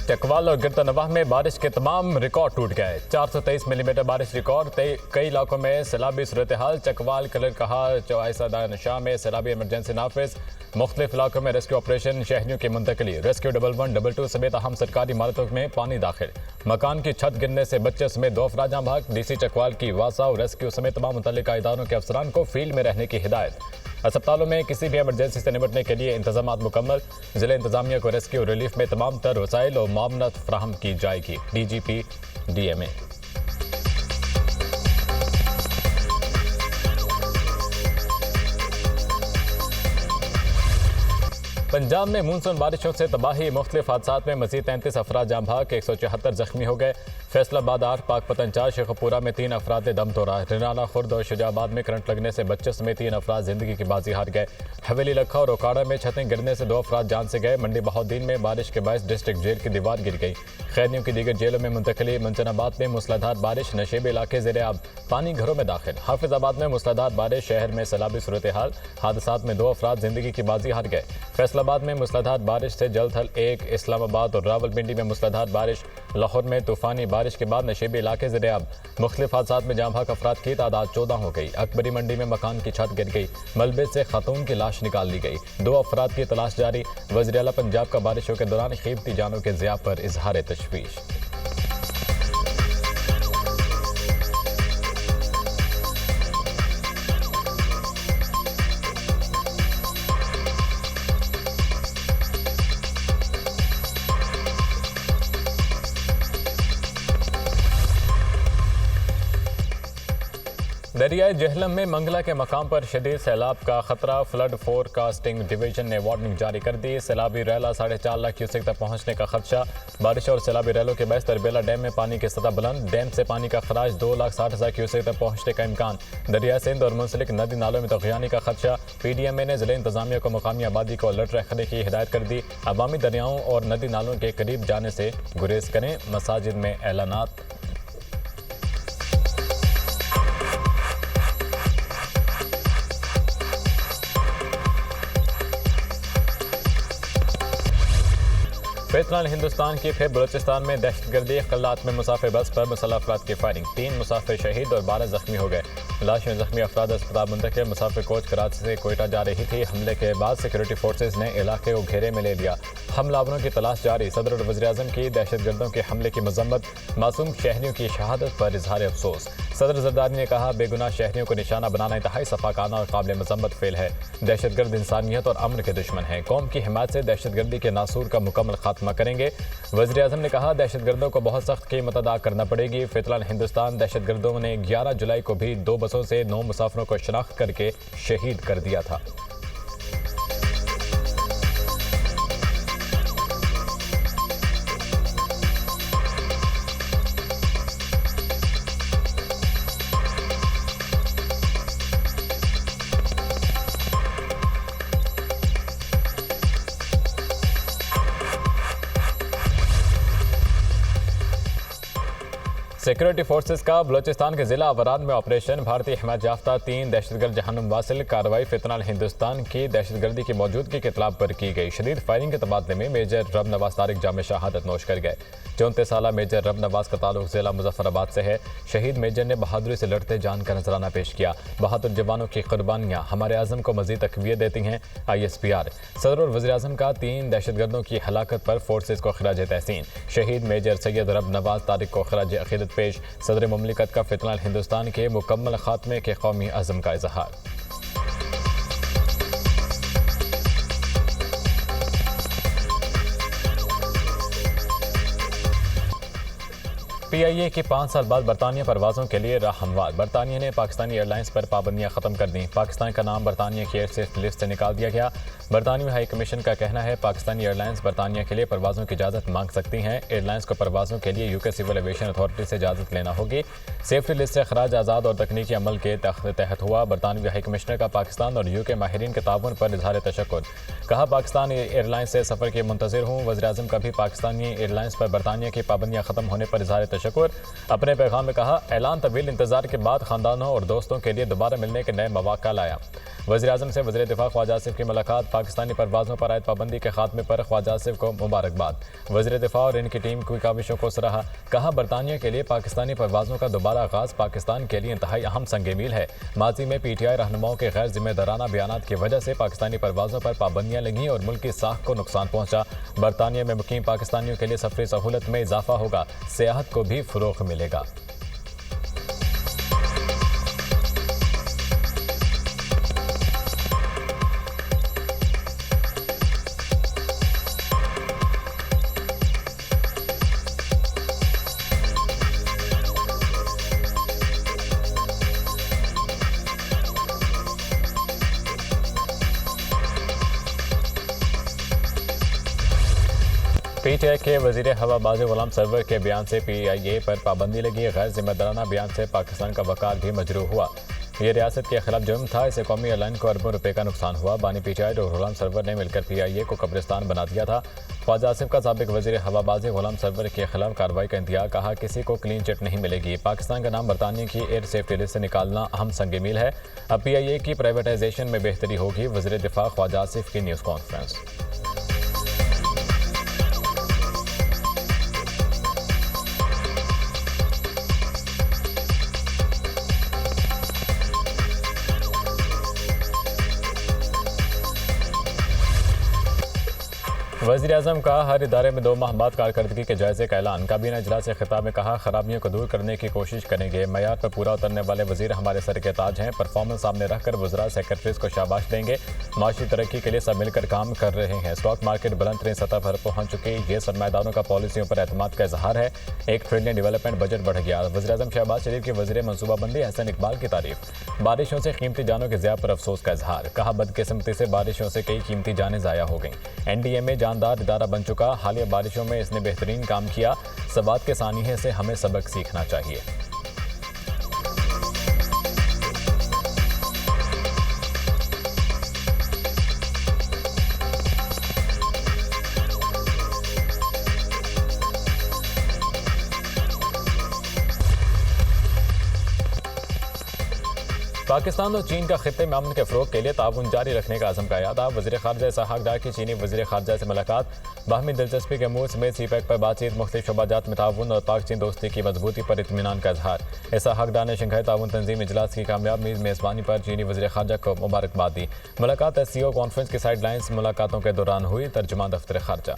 चकवाल और गिरतनवाह में बारिश के तमाम रिकॉर्ड टूट गए। 423 मिलीमीटर बारिश रिकॉर्ड। कई इलाकों में सैलाबी सूरत हाल। चकवाल कलर कहा चौसा शाह में सैलाबी इमरजेंसी नाफिज। मुख्तलिफ इलाकों में रेस्क्यू ऑपरेशन, शहरियों की मुंतकली। रेस्क्यू 11, 22 समेत अहम सरकारी इमारतों में पानी दाखिल। मकान की छत गिरने से बच्चे समेत 2 अफराद जाँ भाग। डीसी चकवाल की वासा और रेस्क्यू समेत तमाम मुतल्लिका इदारों के अफसरान को फील्ड में रहने की हिदायत। अस्पतालों में किसी भी इमरजेंसी से निपटने के लिए इंतजाम मुकम्मल। जिले इंतजामिया को रेस्क्यू रिलीफ में तमाम तर वसाइल और मामनत फराहम की जाएगी। DGP DMA। पंजाब में मानसून बारिशों से तबाही। मुख्तलिफ हादसात में मजीद 33 अफराद जाँ भाग, 174 जख्मी हो गए। फैसलाबाद 8, पाकपतन 4, शेखपुरा में 3 अफराद ने दम तोड़ा। रिनाना, खुर्द और शुजाबाद में करंट लगने से बच्चे समेत 3 अफराद जिंदगी की बाजी हार गए। हवेली, लखा और ओकाड़ा में छतें गिरने से 2 अफराद जान से गए। मंडी बहाउद्दीन में बारिश के बायस डिस्ट्रिक्ट जेल की दीवार गिर गई। कैदियों की दीगर जेलों में मुंतकली। मंचनाबाद में मूसलाधार बारिश, नशेबी इलाके ज़ेरे आब, पानी घरों में दाखिल। हाफिजाबाद में मूसलाधार बारिश, शहर में सैलाबी सूरत हाल। हादसात में 2 अफराद जिंदगी की बाजी हार गए। फैसलाबाद में मूसलाधार बारिश से जल्द हल 1। इस्लामाबाद और रावलपिंडी में मूसलाधार बारिश। लाहौर में तूफानी बारिश के बाद नशेबी इलाके ज़ेरे आब। मुख्तलिफ हादसात में जाँ भाग अफराद की तादाद 14 हो गई। अकबरी मंडी में मकान की छत गिर गई। मलबे से खातून की लाश निकाल ली गई। 2 अफराद की तलाश जारी। वज़ीर आला पंजाब का बारिशों के दौरान कीमती जानों के ज़िया पर इजहार तशवीश। दरियाए जहलम में मंगला के मकाम पर शदीद सैलाब का खतरा। फ्लड फोरकास्टिंग डिवीजन ने वार्निंग जारी कर दी। सैलाबी रैला 4.5 लाख क्यूसेक तक पहुंचने का खदशा। बारिश और सैलाबी रैलों के बायस तरबेला डैम में पानी की सतह बुलंद। डैम से पानी का खराज 2,60,000 क्यूसेक तक पहुंचने का इम्कान। दरिया सिंध और मुंसलिक नदी नालों में तग़ियानी का खदशा। PDMA ने जिले इंतजामिया को मकामी आबादी को अलर्ट रखने की हिदायत कर दी। अवामी दरियाओं और नदी नालों के करीब जाने से गुरेज करें। मसाजिद में ऐलानात। फिलहाल हिंदुस्तान की फिर बलूचिस्तान में दहशतगर्दी। कल्लात में मुसाफिर बस पर मुसल्लह अफराद की फायरिंग। 3 मुसाफिर शहीद और 12 जख्मी हो गए। लाशें जख्मी अफराद अस्पताल मुंतकिल। मुसाफिर कोच कराची से कोयटा जा रही थी। हमले के बाद सिक्योरिटी फोर्सेज ने इलाके को घेरे में ले लिया। हमलावरों की तलाश जारी। सदर और वज़ीर आज़म की दहशतगर्दों के हमले की मजम्मत। मासूम शहरियों की शहादत पर इजहार अफसोस। सदर जरदारी ने कहा, बेगुनाह शहरियों को निशाना बनाना इंतहाई सफाकाना और काबिल मजम्मत फेल है। दहशतगर्द इंसानियत और अमन के दुश्मन हैं। कौम की हिमायत से दहशतगर्दी के नासूर का मुकम्मल खात्मा करेंगे। वज़ीर आज़म ने कहा, दहशतगर्दों को बहुत सख्त कीमत अदा करना पड़ेगी। फिलहाल हिंदुस्तान दहशतगर्दों ने 11 जुलाई को भी 2 बसों से 9 मुसाफिरों को शनाख्त करके शहीद कर दिया था। सिक्योरिटी फोर्सेस का बलूचिस्तान के जिला अवरान में ऑपरेशन। भारतीय हिमायत याफ्ता 3 दहशतगर्द जहन्नुम वासिल। कार्रवाई फिलहाल हिंदुस्तान की दहशतगर्दी की मौजूदगी के इत्तला पर की गई। शदीद फायरिंग के तबादले में मेजर रब नवाज तारिक जाम शहादत नोश कर गए। 34 साला मेजर रब नवाज का ताल्लुक जिला मुजफ्फराबाद से है। शहीद मेजर ने बहादुरी से लड़ते जान का नजराना पेश किया। बहादुर जवानों की कुर्बानियां हमारे आज़म को मजीद तक़वियत देती हैं। ISPR। सदर और वज़ीर आज़म का 3 दहशतगर्दों की हलाकत पर फोर्सेज को खिराज तहसीन। शहीद मेजर सैयद रब नवाज तारिक को खिराज अक़ीदत पेश। सदर मुमलिकत का फिलहाल हिंदुस्तान के मुकम्मल खात्मे के कौमी अज़्म का इजहार। PIA की 5 साल बाद बरतानिया परवाज़ों के लिए राह हमवार। बरतानिया ने पाकिस्तानी एयरलाइंस पर पाबंदियां ख़त्म कर दी। पाकिस्तान का नाम बरतानिया की एयर सेफ्टी लिस्ट से निकाल दिया गया। बरतानवी हाई कमीशन का कहना है, पाकिस्तानी एयरलाइंस बरतानिया के लिए परवाज़ों की इजाज़त मांग सकती हैं। एयरलाइंस को परवाज़ों के लिए UK सिविल एविएशन अथॉरिटी से इजाज़त लेना होगी। सेफ्टी लिस्ट से खराज आज़ाद और तकनीकी अमल के तहत हुआ। बरतानवी हाई कमिश्नर का पाकिस्तान और UK माहिरीन के ताउन पर इजहार तशक्कुर। कहा, पाकिस्तान एयरलाइंस से सफ़र के मुंतज़िर हूँ। वज़ीर आज़म का भी पाकिस्तानी एयरलाइंस पर बरतानिया की पाबंदियाँ ख़त्म होने पर इजहार तशक्कुर। शकूर। अपने पैगाम में कहा, ऐलान तवील इंतजार के बाद खानदानों और दोस्तों के लिए दोबारा मिलने के नए मौका लाया। वज़ीर-ए-आज़म से वज़ीर दिफा ख्वाजा आसिफ की मुलाकात। पाकिस्तानी परवाज़ों पर आयद पाबंदी के खात्मे पर ख्वाजा आसिफ को मुबारकबाद। वज़ीर दिफा और इनकी टीम की काविशों को सराहा। कहा, बरतानिया के लिए पाकिस्तानी परवाज़ों का दोबारा आगाज़ पाकिस्तान के लिए इंतहाई अहम संग मील है। माजी में PTI रहनुमाओं के गैर जिम्मेदाराना बयानात की वजह से पाकिस्तानी परवाज़ों पर पाबंदियाँ लगीं और मुल्क की साख को नुकसान पहुँचा। बरतानिया में मुकीम पाकिस्तानियों के लिए सफरी सहूलत में इजाफा होगा। सियाहत को भी फ़रोग़ मिलेगा। PTI के वज़ीर हवाबाज़ गुलाम सरवर के बयान से PIA पर पाबंदी लगी। गैर जिम्मेदाराना बयान से पाकिस्तान का वक़ार भी मजरूह हुआ। यह रियासत के खिलाफ जुर्म था। इससे कौमी एयरलाइन को अरबों रुपए का नुकसान हुआ। बानी PTI और गुलाम सरवर ने मिलकर PIA को कब्रिस्तान बना दिया था। ख्वाजा आसिफ का साबिक वज़ीर हवाबाज़ गुलाम सरवर के खिलाफ कार्रवाई का इंतहा। कहा, किसी को क्लीन चिट नहीं मिलेगी। पाकिस्तान का नाम बरतानिया की एयर सेफ्टी लिस्ट से निकालना अहम संग मील है। अब PIA की प्राइवेटाइजेशन में बेहतरी होगी। वज़ीर दिफा ख्वाजा आसिफ की न्यूज़ कॉन्फ्रेंस। वज़ीर-ए-आज़म का हर इदारे में 2 माह बाद कारकर्दगी के जायजे का ऐलान। काबीना इजलास से खिताब में कहा, खराबियों को दूर करने की कोशिश करेंगे। मयार पर पूरा उतरने वाले वज़ीर हमारे सर के ताज हैं। परफॉर्मेंस सामने रखकर वज़रा सेक्रेटरीज को शाबाश देंगे। माशी तरक्की के लिए सब मिलकर काम कर रहे हैं। स्टॉक मार्केट बुलंद तरीन सतह पर पहुंच चुकी। ये सरमायादारों का पॉलिसियों पर एतमाद का इजहार है। 1 ट्रिलियन डेवलपमेंट बजट बढ़ गया। वज़ीर-ए-आज़म शहबाज शरीफ के वज़ीर मनसूबाबंदी हसन इकबाल की तारीफ। बारिशों से कीमती जानों के ज़िया पर अफसोस का इजहार। कहा, बदकिस्मती से बारिशों से कई कीमती जानें ज़ाया हो गई। NDA में जानदार इदारा बन चुका। हालिया बारिशों में इसने बेहतरीन काम किया। सवात के सानिये से हमें सबक सीखना चाहिए। पाकिस्तान और चीन का खित्ते में अमन के फ़रोग़ के लिए ताउन जारी रखने का अज़म का यादा। वज़ीर ख़ारजा इसहाक़ डार की चीनी वज़ीर ख़ारजा से मुलाकात। बाहमी दिलचस्पी के अमूर समेत CPEC पर बातचीत। मुख्तलिफ शोबाजात में ताउन और पाक चीन दोस्ती की मजबूती पर इत्मीनान का इजहार। इसहाक़ डार ने शंघाई ताउन तंजीम इजलास की कामयाब मेज़बानी पर चीनी वज़ीर ख़ारजा को मुबारकबाद दी। मुलाकात SCO कॉन्फ्रेंस की साइडलाइंस मुलाकातों के दौरान हुई। तर्जुमान दफ्तर ख़ारजा।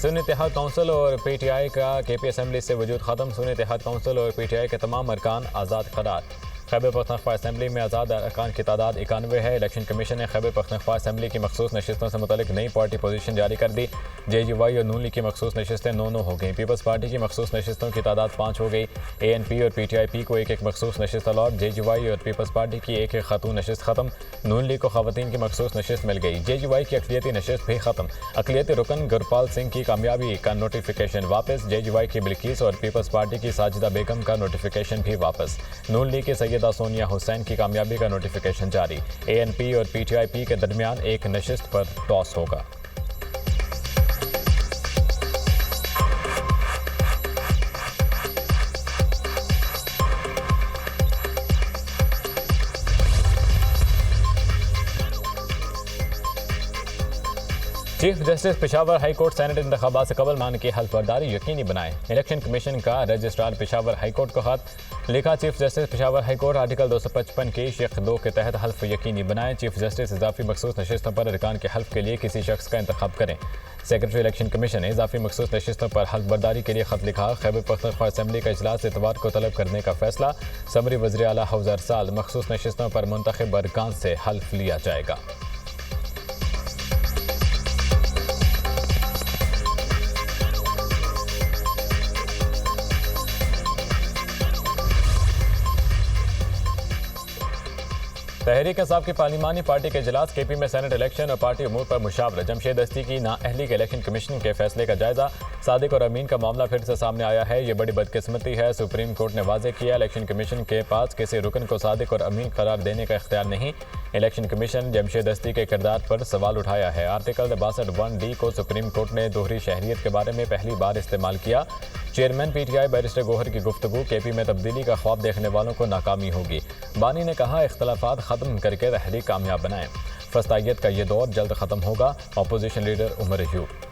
सुन्नी इत्तेहाद काउंसिल और PTI का KP असम्बली से वजूद ख़त्म। सुन्नी इत्तेहाद काउंसिल और PTI के तमाम अरकान आज़ाद करार। खैबर पख्तूनख्वा असम्बली में आज़ाद अरकान की तादाद 91 है। इलेक्शन कमीशन ने खैबर पख्तूनख्वा असम्बली की मखसूस नशिस्तों से मुतल्लिक नई पार्टी पोजीशन जारी कर दी। JGY और नून लीग की मखसूस नशिस्तें 9-9 हो गई। पीपल्स पार्टी की मखसूस नशिस्तों की तादाद 5 हो गई। ANP और PTIP को 1-1 मखसूस नशिस्त अलॉट। JGY और पीपल्स पार्टी की 1-1 खातून नशिस्त खत्म। नून लीग को खवातीन की मखसूस नशिस्त मिल गई। JGY की अक़लियती नशिस्त भी खत्म। अक़लियती रुकन गुरपाल सिंह की कामयाबी का नोटिफिकेशन वापस। JGY की बिल्किस और पीपल्स पार्टी की साजिदा बेगम का नोटिफिकेशन भी वापस। नून लीग की सैयदा सोनिया हुसैन की कामयाबी का नोटिफिकेशन जारी। ANP और PTIP के दरमियान एक नशिस्त पर टॉस होगा। Chief justice Peshawar high court senate इंतखाबात से कबल मान की हल्फ बर्दारी यकीनी बनाए। इलेक्शन कमीशन का रजिस्ट्रार पेशावर हाई कोर्ट को खत लिखा। Chief justice Peshawar high court article 255 की शेख 2 के तहत हल्फ यकीनी बनाए। चीफ जस्टिस इजाफी मखसूस नशिस्तों पर अरकान के हल्फ के लिए किसी शख्स का इंतखाब करें। सेक्रेटरी इलेक्शन कमीशन ने इजाफी मखसूस नशिस्तों पर हल्फ बर्दारी के लिए खत लिखा। खैबर पख्तूनख्वा असम्बली का इजलास इतवार को तलब करने का फैसला। समरी वज़ीर आला हाउस हर साल मखसूस नशिस्तों पर मुंतखब अरकान से हल्फ लिया जाएगा। तहरीक इंसाफ की पार्लिमानी पार्टी के इजलास, केपी में सेनेट इलेक्शन और पार्टी उमूर पर मुशावरत। जमशेद दस्ती की नाअहली के इलेक्शन कमीशन के फैसले का जायजा। सादिक और अमीन का मामला फिर से सामने आया है, ये बड़ी बदकिस्मती है। सुप्रीम कोर्ट ने वाजे किया, इलेक्शन कमीशन के पास किसी रुकन को सादिक और अमीन करार देने का इख्तियार नहीं। इलेक्शन कमीशन जमशेद दस्ती के किरदार पर सवाल उठाया है। आर्टिकल 62(1)D को सुप्रीम कोर्ट ने दोहरी शहरियत के बारे में पहली बार इस्तेमाल किया। चेयरमैन PTI बैरिस्टर गौहर की गुफ्तगू, केपी में तब्दीली का ख्वाब देखने वालों को नाकामी होगी। बानी ने कहा, इख्तलाफात खत्म करके तहरीक कामयाब बनाएं। फस्तायत का ये दौर जल्द खत्म होगा। Opposition leader Omar Ayub.